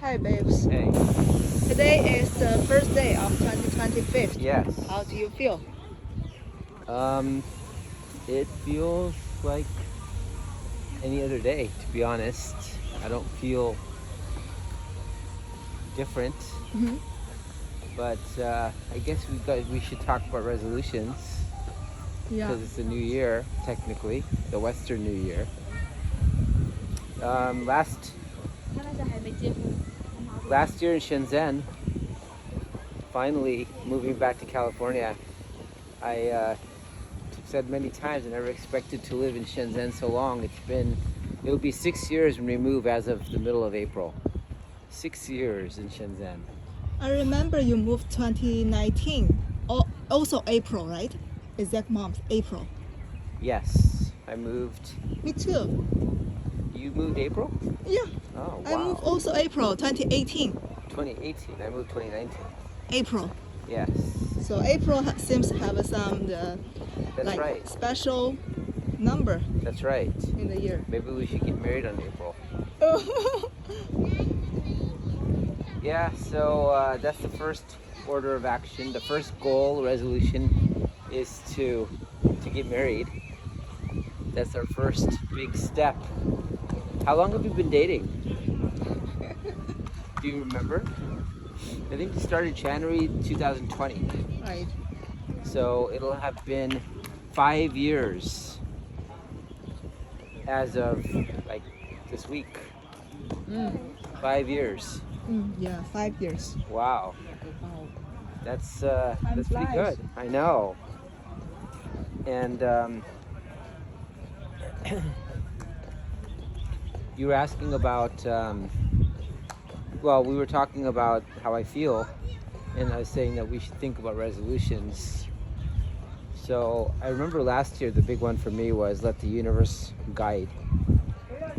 Hi, babes. Hey. Today is the first day of 2025. Yes. How do you feel? Um, it feels like any other day, to be honest. I don't feel different, Mm-hmm. but I guess we should talk about resolutions Yeah. because it's a new year, technically, the Western New Year. Last year in Shenzhen, finally moving back to California, I said many times I never expected to live in Shenzhen so long. It'll be 6 years when we move as of the middle of April. 6 years in Shenzhen. I remember you moved 2019. Also April, right? Exact month, April. Yes, I moved. Me too. You moved April? Yeah. Oh, I moved also April 2018. 2018. I moved 2019. April. Yes. So April seems to have some That's right. special number That's right. in the year. Maybe we should get married on April. Yeah, so that's the first order of action. The first goal, resolution, is to get married. That's our first big step. How long have you been dating? Do you remember? I think we started January 2020. Right. So it'll have been 5 years as of like this week. 5 years. Yeah, 5 years. Wow. That's pretty flies. good. I know. And you were asking about, well, we were talking about how I feel, and I was saying that we should think about resolutions. So I remember last year the big one for me was let the universe guide.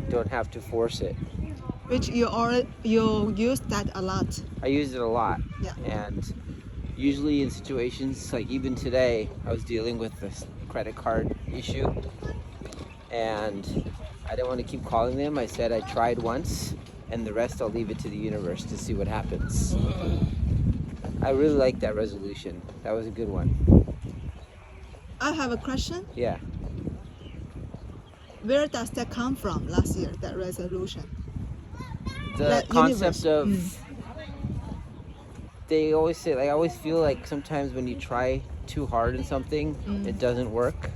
Don't have to force it. Which you use that a lot. I used it a lot. Yeah. And usually in situations like even today, I was dealing with this credit card issue, and I didn't want to keep calling them. I said I tried once, and the rest I'll leave it to the universe to see what happens. I really like that resolution. That was a good one. I have a question. Yeah. Where does that come from last year, that resolution? The That concept universe. of they always say, like, I always feel like sometimes when you try too hard in something, it doesn't work.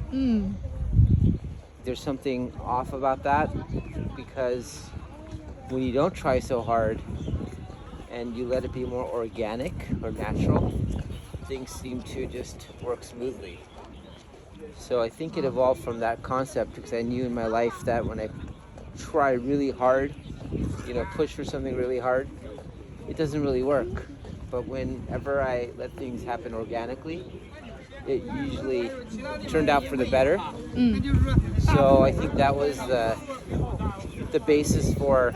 There's something off about that, because when you don't try so hard and you let it be more organic or natural, things seem to just work smoothly. So I think it evolved from that concept, because I knew in my life that when I try really hard, push for something really hard, it doesn't really work. But whenever I let things happen organically, it usually turned out for the better. So I think that was the basis for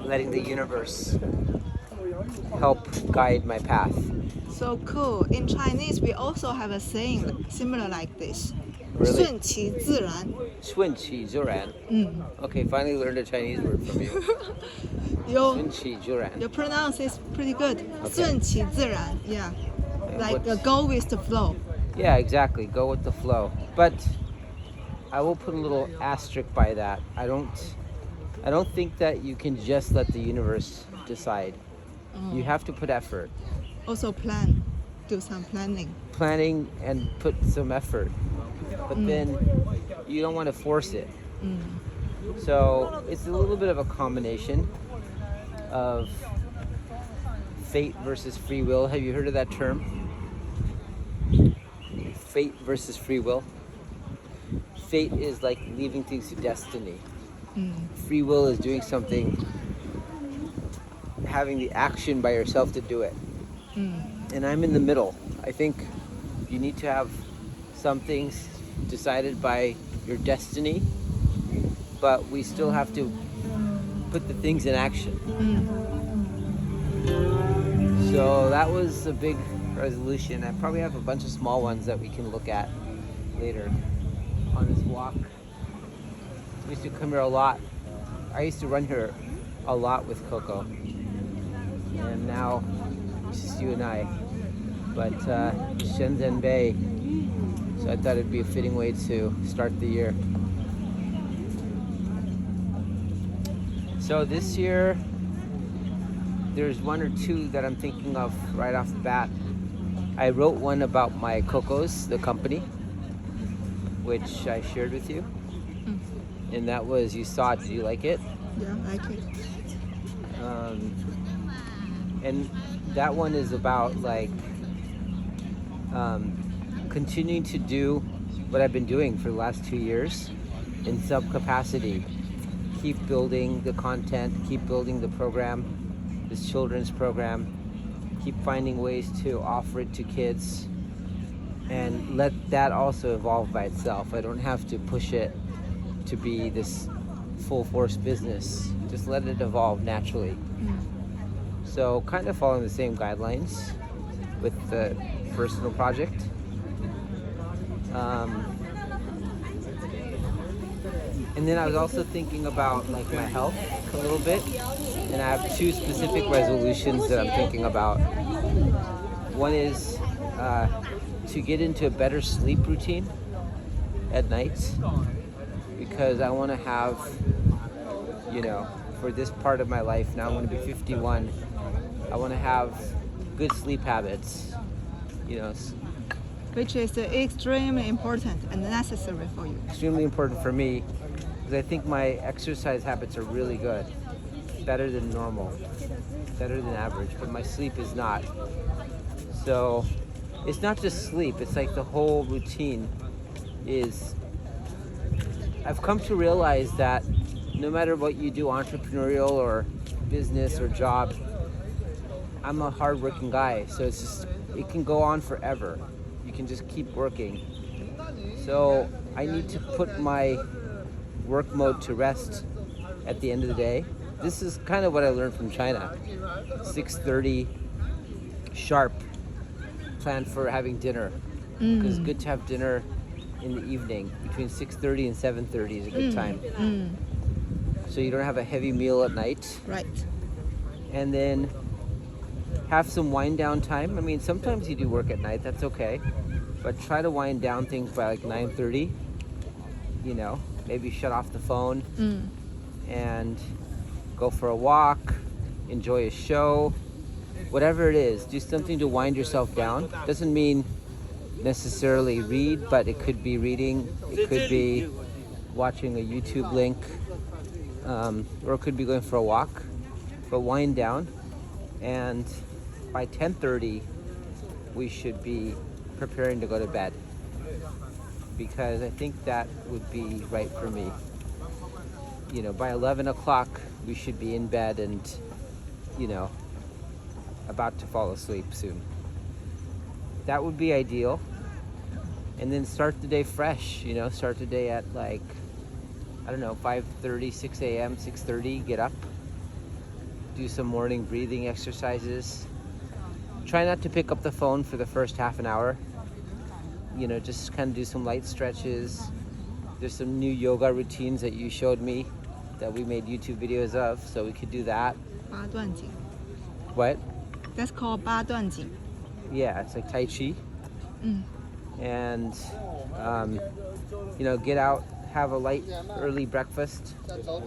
letting the universe help guide my path. So cool. In Chinese, we also have a saying similar like this. Really? 顺其自然. 顺其自然. Okay, finally learned a Chinese word from you. 顺其自然. Your pronounce is pretty good. Okay. 顺其自然. Yeah. Like what's- go with the flow. Yeah, exactly. Go with the flow. But I will put a little asterisk by that. I don't think that you can just let the universe decide. You have to put effort. Also plan. Do some planning. Planning and put some effort. But then you don't want to force it. So it's a little bit of a combination of fate versus free will. Have you heard of that term? Fate versus free will. Fate is like leaving things to destiny. Free will is doing something, having the action by yourself to do it. And I'm in the middle. I think you need to have some things decided by your destiny, but we still have to put the things in action. So that was a big resolution. I probably have a bunch of small ones that we can look at later on this walk. We used to come here a lot. I used to run here a lot with Coco. And now it's just you and I. But Shenzhen Bay. So I thought it'd be a fitting way to start the year. So this year, there's one or two that I'm thinking of right off the bat. I wrote one about my Cocos, the company, which I shared with you. And that was, you saw it, did you like it? Yeah, I like it. And that one is about like continuing to do what I've been doing for the last 2 years in sub capacity. Keep building the content, keep building the program, this children's program, keep finding ways to offer it to kids, and let that also evolve by itself. I don't have to push it to be this full force business. Just let it evolve naturally. So kind of following the same guidelines with the personal project. And then I was also thinking about like my health a little bit, and I have 2 specific resolutions that I'm thinking about. One is to get into a better sleep routine at night, because I want to have, you know, for this part of my life now, I'm going to be 51. I want to have good sleep habits, you know. Which is extremely important and necessary for you. Extremely important for me, because I think my exercise habits are really good, better than normal, better than average, but my sleep is not. So it's not just sleep, it's like the whole routine is, I've come to realize that no matter what you do, entrepreneurial or business or job, I'm a hardworking guy, so it's just, it can go on forever. You can just keep working. So I need to put my work mode to rest at the end of the day. This is kind of what I learned from China. 6:30 sharp, plan for having dinner. Because it's good to have dinner in the evening. Between 6:30 and 7:30 is a good time. So you don't have a heavy meal at night. Right. And then have some wind down time. I mean, sometimes you do work at night, that's okay. But try to wind down things by like 9:30. You know, maybe shut off the phone and go for a walk, enjoy a show, whatever it is. Do something to wind yourself down. Doesn't mean necessarily read, but it could be reading, it could be watching a YouTube link, or it could be going for a walk. But wind down, and by 10:30 we should be preparing to go to bed, because I think that would be right for me. You know, by 11 o'clock we should be in bed and, you know, about to fall asleep soon. That would be ideal. And then start the day fresh, you know, start the day at like, I don't know, 5:30, 6 a.m., 6:30, get up, do some morning breathing exercises. Try not to pick up the phone for the first half an hour. You know, just kind of do some light stretches. There's some new yoga routines that you showed me that we made YouTube videos of, so we could do that. 八段锦. What? That's called 八段锦. Yeah, it's like Tai Chi. And, you know, get out, have a light early breakfast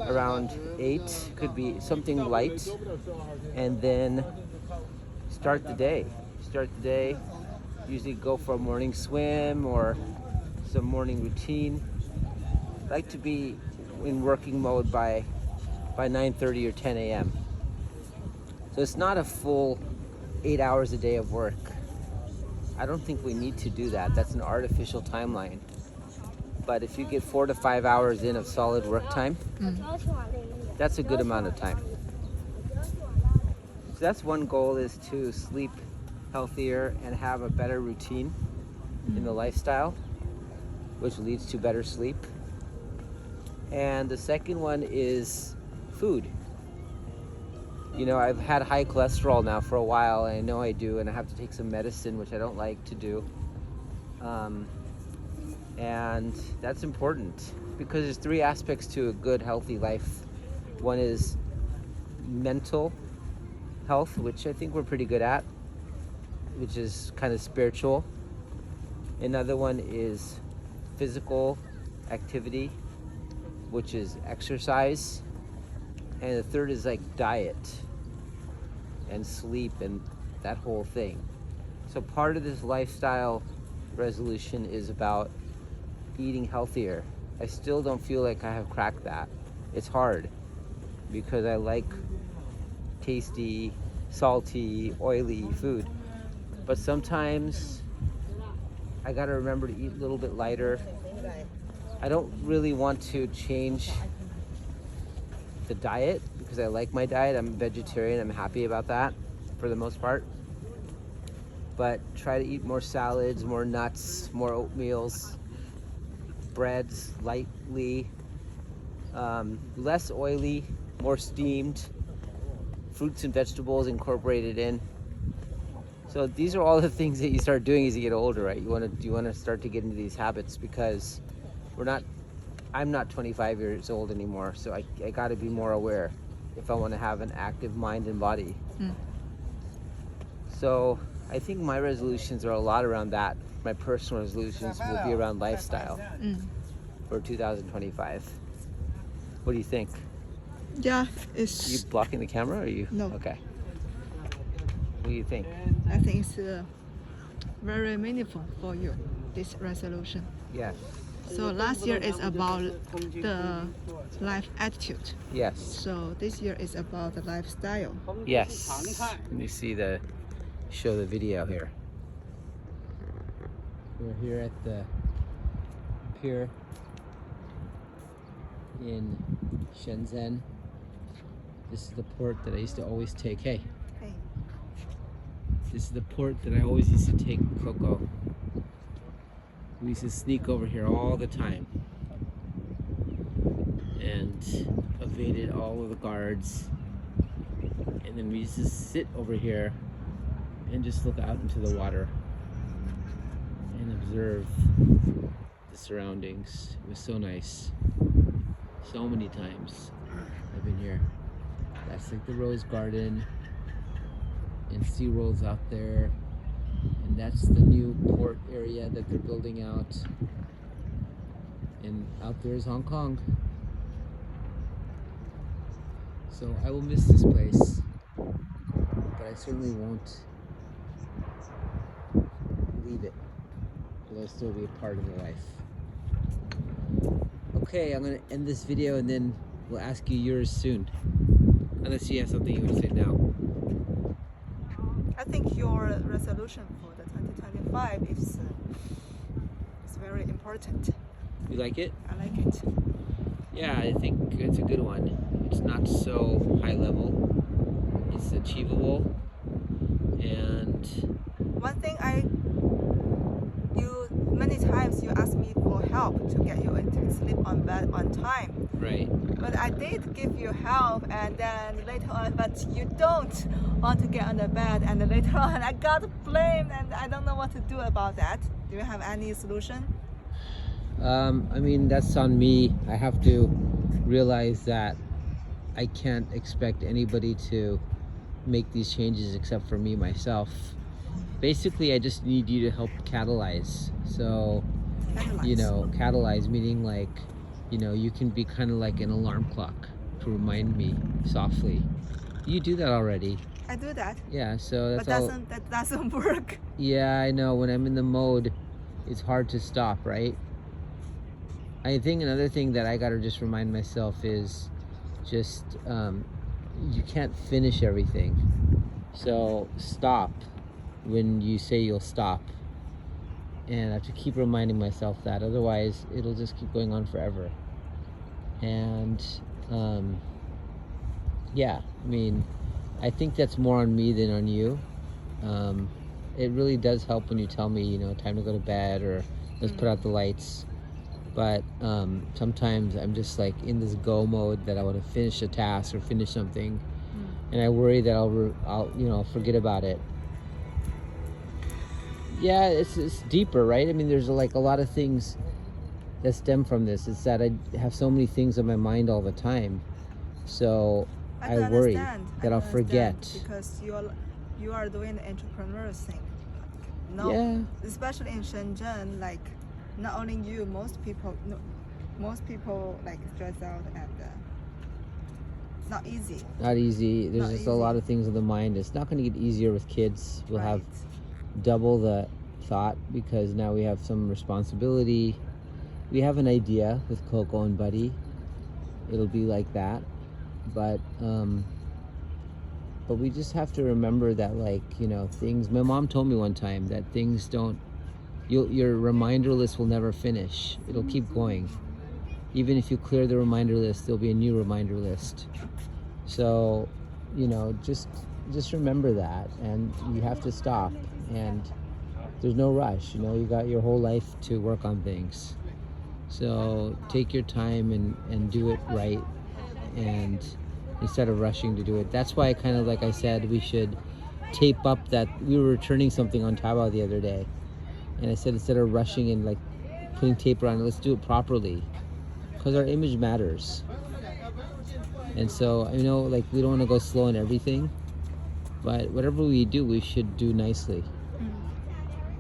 around 8. Could be something light. And then start the day. Usually go for a morning swim or some morning routine. I like to be in working mode by 9:30 or 10 a.m. So it's not a full 8 hours a day of work. I don't think we need to do that. That's an artificial timeline. But if you get 4 to 5 hours in of solid work time, that's a good amount of time. So that's one goal, is to sleep healthier and have a better routine in the lifestyle, which leads to better sleep. And the second one is food. You know, I've had high cholesterol now for a while, and I know I do, and I have to take some medicine, which I don't like to do. And that's important, because there's 3 aspects to a good, healthy life. One is mental health, which I think we're pretty good at, which is kind of spiritual. Another one is physical activity, which is exercise. And the third is like diet and sleep and that whole thing. So part of this lifestyle resolution is about eating healthier. I still don't feel like I have cracked that. It's hard because I like tasty, salty, oily food. But sometimes I gotta remember to eat a little bit lighter. I don't really want to change the diet because I like my diet. I'm a vegetarian. I'm happy about that for the most part. But try to eat more salads, more nuts, more oatmeals, breads lightly, less oily, more steamed, fruits and vegetables incorporated in. So these are all the things that you start doing as you get older, right? You want to start to get into these habits because I'm not 25 years old anymore, so I got to be more aware if I want to have an active mind and body. So I think my resolutions are a lot around that. My personal resolutions will be around lifestyle for 2025. What do you think? Yeah, Are you blocking the camera or are you? No. Okay. What do you think? I think it's very meaningful for you, this resolution. Yes. So last year is about the life attitude. Yes. So this year is about the lifestyle. Yes. Let me show the video here. We're here at the pier in Shenzhen. This is the port that I used to always take. Hey. This is the port that I always used to take Coco. We used to sneak over here all the time and evaded all of the guards. And then we used to sit over here and just look out into the water and observe the surroundings. It was so nice. So many times I've been here. That's like the rose garden and SeaWorld's out there. And that's the new port area that they're building out. And out there is Hong Kong. So I will miss this place, but I certainly won't leave it. It'll still be a part of the life. Okay, I'm gonna end this video and then we'll ask you yours soon. Unless you have something you want to say now. I think your resolution for the 2025 is very important. You like it? I like it. Yeah, I think it's a good one. It's not so high level. It's achievable. And one thing many times you ask me for help to get you into sleep on bed on time. right. But I did give you help, and then later on, but you don't want to get on the bed, and then later on I got blamed, and I don't know what to do about that. Do you have any solution? I mean, that's on me. I have to realize that I can't expect anybody to make these changes except for me myself. Basically, I just need you to help catalyze. So, catalyze meaning like, you can be kind of like an alarm clock to remind me softly. You do that already. I do that. Yeah, so But that doesn't work. Yeah, I know. When I'm in the mode, it's hard to stop, right? I think another thing that I gotta just remind myself is just, you can't finish everything. So stop when you say you'll stop. And I have to keep reminding myself that, otherwise it'll just keep going on forever. And yeah, I mean, I think that's more on me than on you. It really does help when you tell me, time to go to bed, or let's put out the lights. But sometimes I'm just like in this go mode that I want to finish a task or finish something, and I worry that I'll forget about it. Yeah, it's deeper, right? I mean, there's like a lot of things that stem from this. It's that I have so many things on my mind all the time. So I can worry understand. that I I'll can forget. understand because you are doing the entrepreneur thing. No, Yeah. especially in Shenzhen, like not only you, most people, no, most people like stress out and not easy. Not easy. There's Not just a lot easy. of things in the mind. It's not going to get easier with kids. We'll have Right. double the thought because now we have some responsibility. We have an idea with Coco and Buddy. It'll be like that, but we just have to remember that, like, you know, things. My mom told me one time that things don't. Your reminder list will never finish. It'll keep going. Even if you clear the reminder list, there'll be a new reminder list. So, you know, just remember that, and you have to stop. And there's no rush. You know, you got your whole life to work on things. So take your time and do it right, and instead of rushing to do it. That's why, kind of like I said, we should tape up that we were returning something on Taobao the other day, and I said instead of rushing and like putting tape around it, let's do it properly, because our image matters. And so I know, like, we don't want to go slow on everything, but whatever we do, we should do nicely,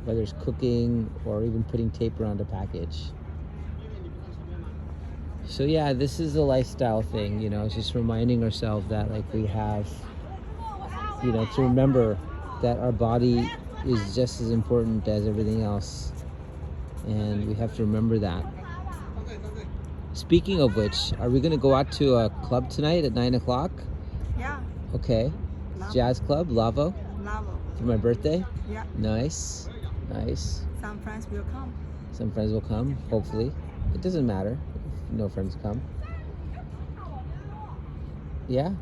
whether it's cooking or even putting tape around a package. So yeah, this is a lifestyle thing, you know. It's just reminding ourselves that, like, we have, you know, to remember that our body is just as important as everything else, and we have to remember that. Speaking of which, are we going to go out to a club tonight at 9 o'clock? Yeah. Okay. Lavo. Jazz club, Lavo, Lavo. for my birthday. Yeah. Nice. Some friends will come. Some friends will come, hopefully. It doesn't matter if no friends come. Yeah.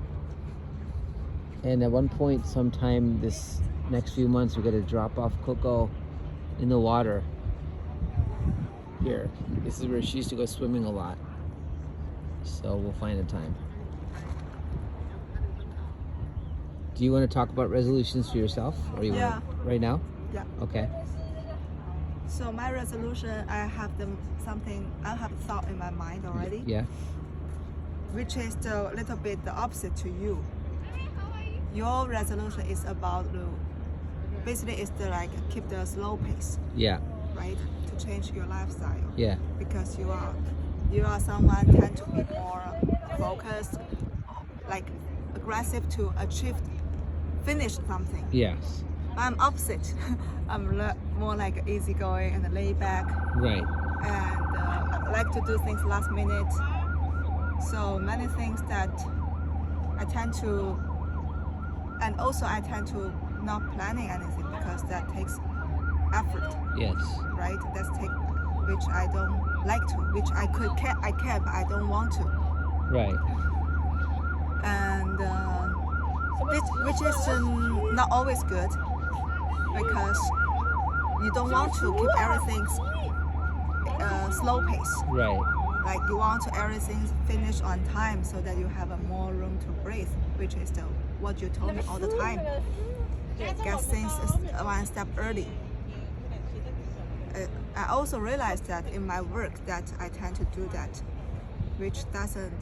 And at one point, sometime this next few months, we're going to drop off Coco in the water. Here. This is where she used to go swimming a lot. So we'll find a time. Do you want to talk about resolutions for yourself? Or you Yeah. want right now? Yeah. Okay. So my resolution, I have thought in my mind already, Yeah. which is a little bit the opposite to you. Your resolution is about basically it's the like keep the slow pace, Yeah. right? To change your lifestyle. Yeah. Because you are someone tend to be more focused, like aggressive to finish something. Yes. I'm opposite. I'm more like easygoing and laid back, Right. and I like to do things last minute. So many things that I tend to, and also I tend to not planning anything because that takes effort, Yes. right? Which I don't like to, which I can, but I don't want to. Right. And which is not always good, because you don't want to keep everything slow pace. Right. Like you want to everything finish on time so that you have a more room to breathe, which is what you told me all the time. Get things one step early. I also realized that in my work that I tend to do that, which doesn't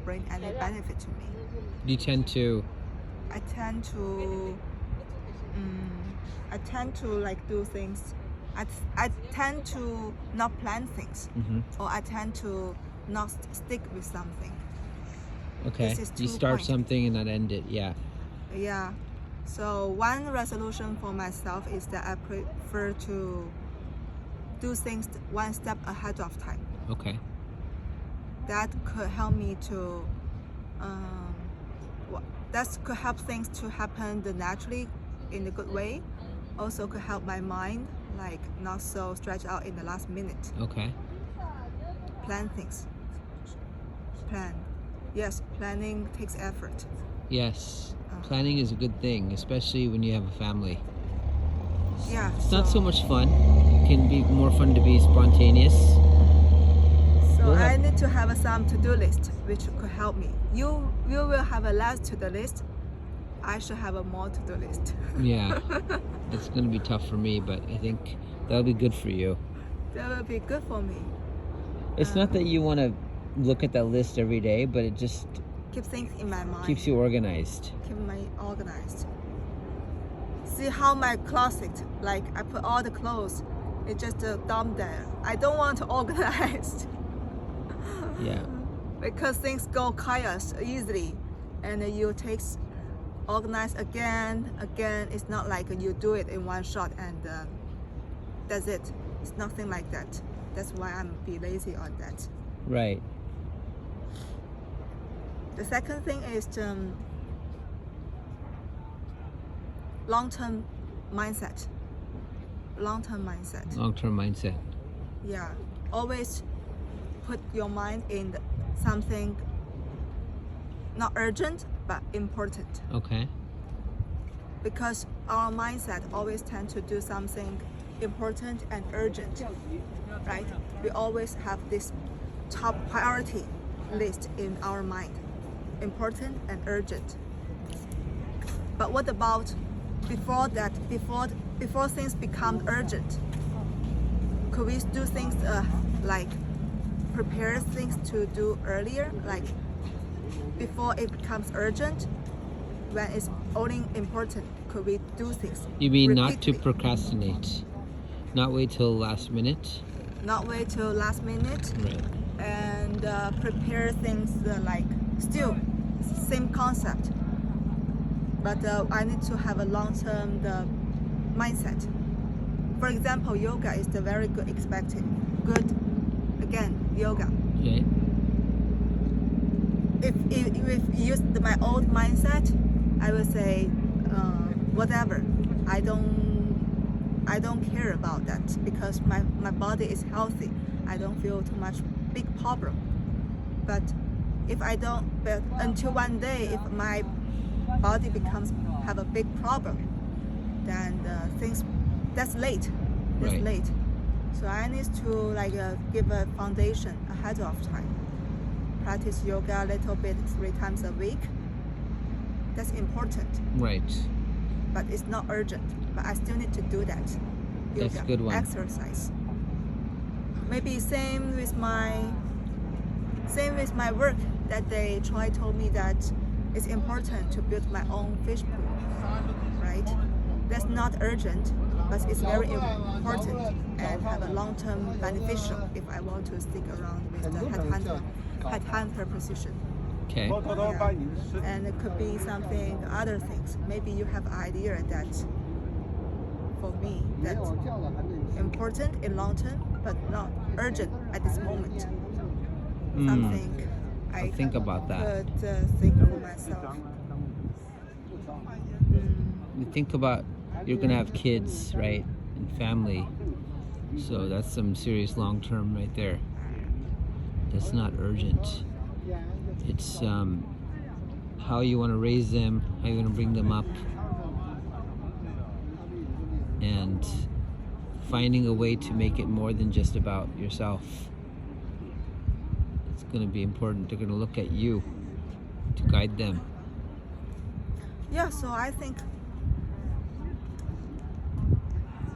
bring any benefit to me. You tend to. I tend to like do things. I tend to not plan things, or I tend to not stick with something. Okay. This is You 2 start point. something and not end it. Yeah. Yeah. So one resolution for myself is that I prefer to do things one step ahead of time. Okay. That could help me to. That could help things to happen naturally in a good way. Also could help my mind, like not so stretched out in the last minute. Okay. Plan things. Plan. Yes, planning takes effort. Yes. Planning is a good thing, especially when you have a family. Yeah. It's not so much fun. It can be more fun to be spontaneous. So We'll I have- need to have some to-do list, which could help me. You will have a less to-do list. I should have a more to-do list. Yeah. It's going to be tough for me, but I think that'll be good for you. That will be good for me. It's not that you want to look at that list every day, but it just keep things in my mind. Keeps you organized. Keep me organized. See how my closet, like I put all the clothes, it's just dump there. I don't want to organize. Yeah. Because things go chaos easily, and you take organize again. It's not like you do it in one shot and that's it. It's nothing like that. That's why I'm be lazy on that. Right. The second thing is long-term mindset. Long-term mindset. Long-term mindset. Yeah. Always put your mind in something not urgent but important. Okay. Because our mindset always tend to do something important and urgent, right? We always have this top priority list in our mind, important and urgent. But what about before that, before things become urgent? Could we do things like prepare things to do earlier, like before it becomes urgent, when it's only important? Could we do things? You mean not to repeatedly? procrastinate, not wait till last minute? Not wait till last minute, Right. and prepare things like still same concept, but I need to have a long-term mindset. For example, yoga is the very good expected. Good, again, yoga. Right. If use my old mindset, I would say whatever. I don't care about that because my body is healthy. I don't feel too much big problem. But if I don't, but until one day, if my body have a big problem, then things that's late. That's Right. late. So I need to like give a foundation ahead of time. Practice yoga a little bit 3 times a week. That's important, Right. but it's not urgent. But I still need to do that. Yoga, That's a good one. exercise. Maybe same with my work. That day, Troy told me that it's important to build my own fish pool. Right? That's not urgent, but it's very important and have a long-term beneficial if I want to stick around with the headhunter position. Okay. Yeah. And it could be something, other things. Maybe you have idea that for me that's important in long term, but not urgent at this moment. Something I I'll think about that. could think for myself. You think about you're gonna have kids, right, and family. So that's some serious long term right there. That's not urgent. It's how you want to raise them, how you want to bring them up, and finding a way to make it more than just about yourself. It's going to be important. They're going to look at you to guide them. Yeah, so I think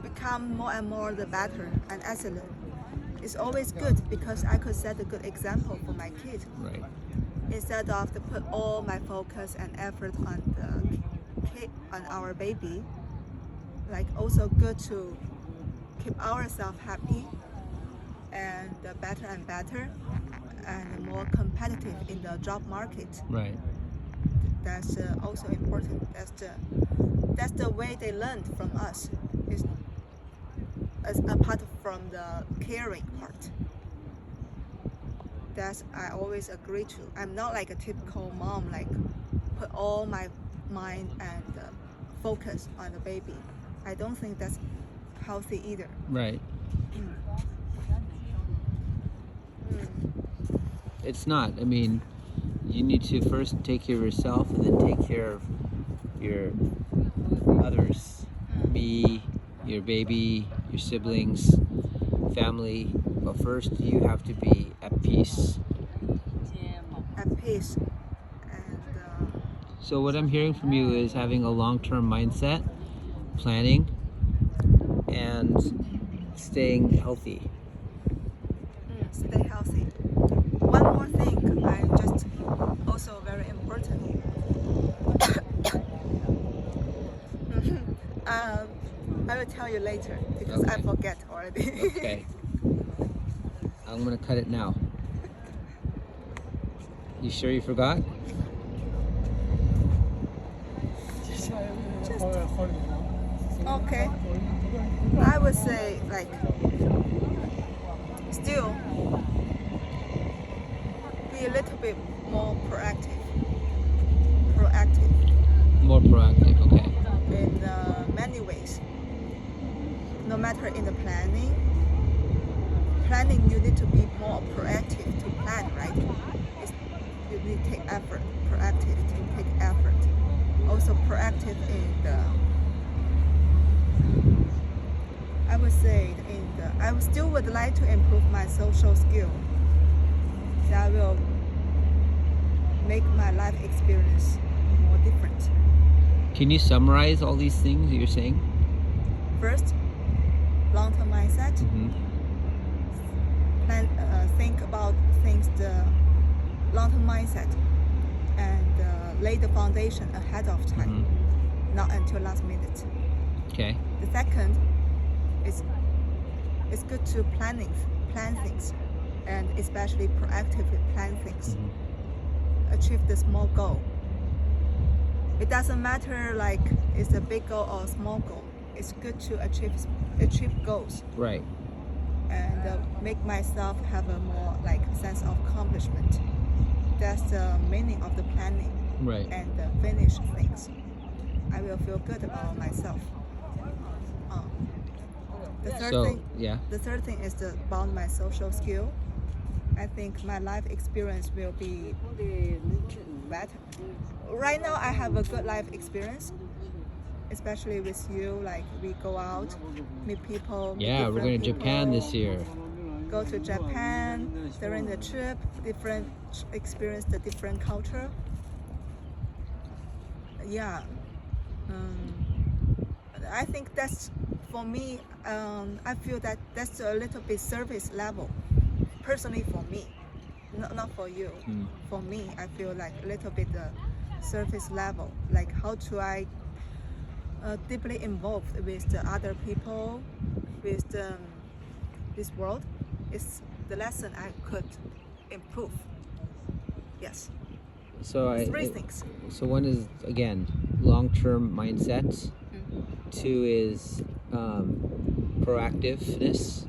become more and more the better and excellent. It's always good because I could set a good example for my kid. Right. Instead of to put all my focus and effort on the kid, on our baby, like also good to keep ourselves happy and better and better and more competitive in the job market. Right. That's also important. That's the way they learned from us. Is as apart from the caring part. That's I always agree to. I'm not like a typical mom, like put all my mind and focus on the baby. I don't think that's healthy either. Right. It's not. I mean, you need to first take care of yourself and then take care of your others. Me, your baby, your siblings, family. But first, you have to be at peace. At peace. And So what I'm hearing from you is having a long-term mindset, planning, and staying healthy. stay healthy. one more thing, I just also very important. I will tell you later because I Okay. forget already. Okay. I'm gonna cut it now. You sure you forgot? Okay. I would say like still be a little bit more proactive. More proactive, okay. In many ways. No matter in the planning you need to be more proactive to plan, right? You need to take effort, proactive to take effort. Also proactive in the, I would say I still would like to improve my social skill. That will make my life experience more different. Can you summarize all these things that you're saying? First, long-term mindset. Mm-hmm. Think about things the long-term mindset and lay the foundation ahead of time, not until last minute. Okay. The second is it's good to plan things, and especially proactively plan things. Achieve the small goal. It doesn't matter like it's a big goal or a small goal. It's good to achieve goals. Right. And make myself have a more like sense of accomplishment. That's the meaning of the planning. Right. And finish things. I will feel good about myself. The third thing is about my social skill. I think my life experience will be better. Right now I have a good life experience, especially with you. Like we go out, meet people. Yeah, we're going to Japan this year. Go to Japan during the trip, experience the different culture. Yeah, I think that's for me. I feel that that's a little bit surface level, personally for me, not for you. For me, I feel like a little bit surface level. Like how do I deeply involved with the other people, with this world, is the lesson I could improve. Yes. So three things. So one is again long-term mindset. Two is proactiveness.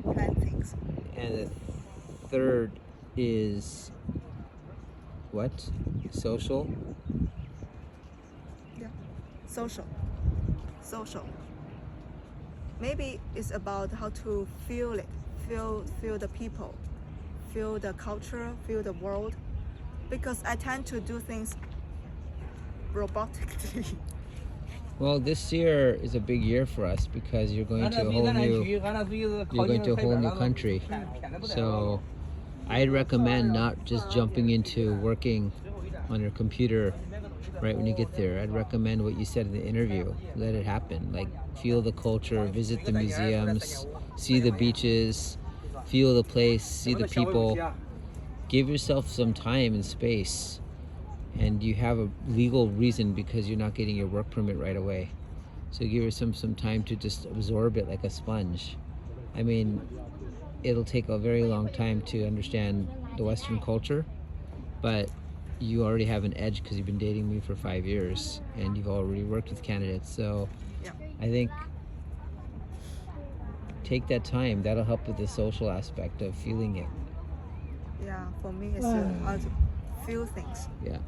Plan things. And the third is what? Social. Yeah. Social. Maybe it's about how to feel it, feel the people, feel the culture, feel the world. Because I tend to do things robotically. Well, this year is a big year for us because you're going to a whole new country. So I'd recommend not just jumping into working on your computer right when you get there. I'd recommend what you said in the interview. Let it happen. Like feel the culture, visit the museums, see the beaches, feel the place, see the people. Give yourself some time and space. And you have a legal reason because you're not getting your work permit right away. So give yourself some time to just absorb it like a sponge. I mean, it'll take a very long time to understand the Western culture, but you already have an edge because you've been dating me for 5 years and you've already worked with candidates. So I think take that time. That'll help with the social aspect of feeling it. Yeah, for me it's how to feel things. Yeah.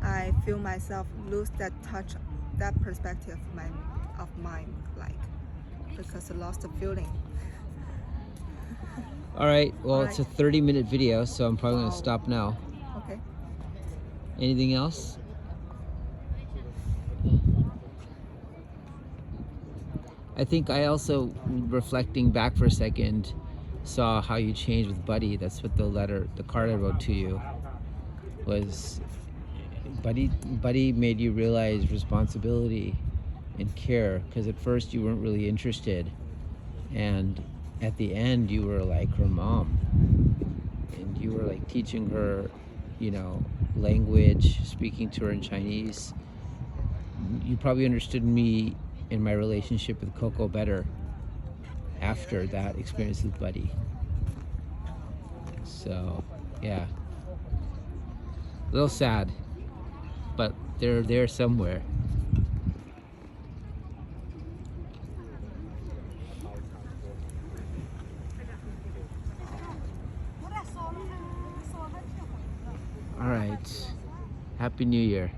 I feel myself lose that touch, that perspective of mine, like because I lost the feeling. All right. Well, it's a 30-minute video, so I'm probably going to stop now. Okay. Anything else? I think I also, reflecting back for a second, saw how you changed with Buddy. That's what the card I wrote to you was. Buddy made you realize responsibility and care, because at first you weren't really interested, and at the end you were like her mom, and you were like teaching her, you know, language, speaking to her in Chinese, you probably understood me and my relationship with Coco better after that experience with Buddy. So, yeah. A little sad, but they're there somewhere. All right. Happy New Year.